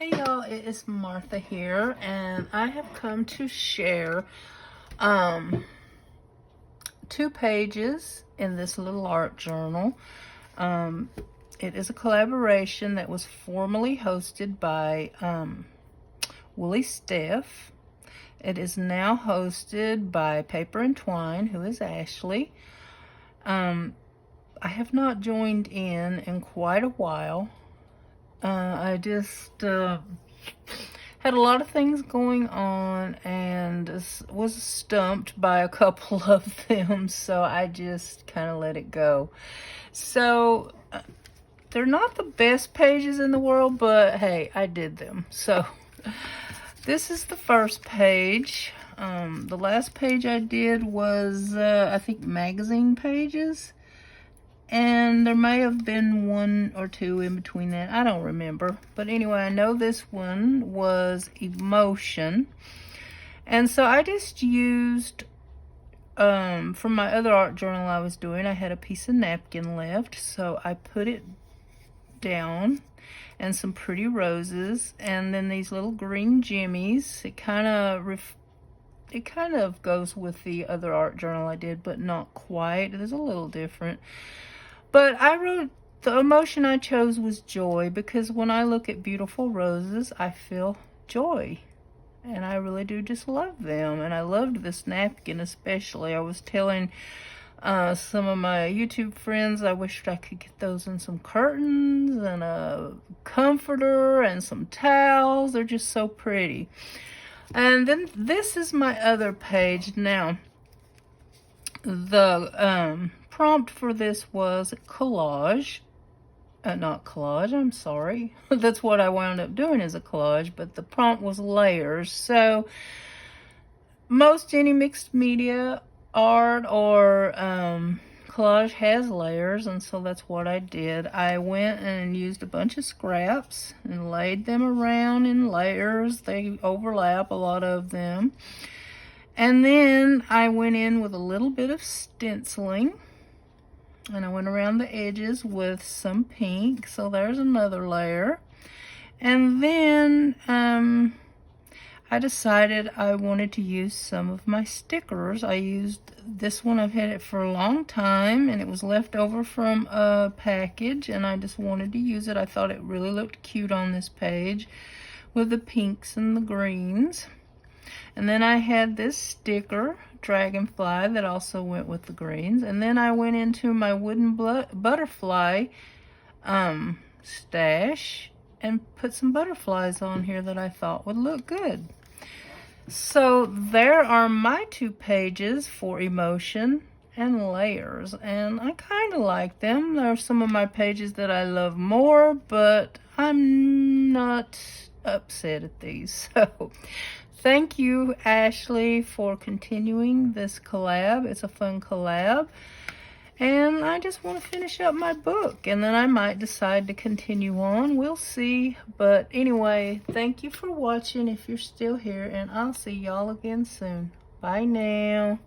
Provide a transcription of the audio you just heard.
Hey y'all, it is Martha here, and I have come to share 2 pages in this little art journal. It is a collaboration that was formerly hosted by Steph. It is now hosted by Paper and Twine, who is Ashley. I have not joined in quite a while. I just had a lot of things going on and was stumped by a couple of them, so I just kind of let it go. So they're not the best pages in the world, but hey, I did them. So this is the first page. The last page I did was I think magazine pages. And there may have been 1 or 2 in between that. I don't remember. But anyway, I know this one was emotion. And so I just used, from my other art journal I was doing, I had a piece of napkin left. So I put it down and some pretty roses. And then these little green jimmies. It kind of goes with the other art journal I did, but not quite. It is a little different. But I wrote, the emotion I chose was joy, because when I look at beautiful roses, I feel joy. And I really do just love them. And I loved this napkin especially. I was telling some of my YouTube friends I wished I could get those in some curtains and a comforter and some towels. They're just so pretty. And then this is my other page. Now, the prompt for this was collage. Not collage, I'm sorry. That's what I wound up doing as a collage, but the prompt was layers. So most any mixed media art or collage has layers, and so that's what I did. I went and used a bunch of scraps and laid them around in layers. They overlap, a lot of them. And then I went in with a little bit of stenciling, and I went around the edges with some pink. So there's another layer. And then I decided I wanted to use some of my stickers. I used this one. I've had it for a long time, and it was left over from a package, and I just wanted to use it. I thought it really looked cute on this page with the pinks and the greens. And then I had this sticker, dragonfly, that also went with the greens. And then I went into my wooden butterfly stash and put some butterflies on here that I thought would look good. So there are my 2 pages for emotion and layers, and I kind of like them. There are some of my pages that I love more, but I'm not upset at these. So thank you, Ashley, for continuing this collab. It's a fun collab. And I just want to finish up my book, and then I might decide to continue on. We'll see. But anyway, thank you for watching if you're still here, and I'll see y'all again soon. Bye now.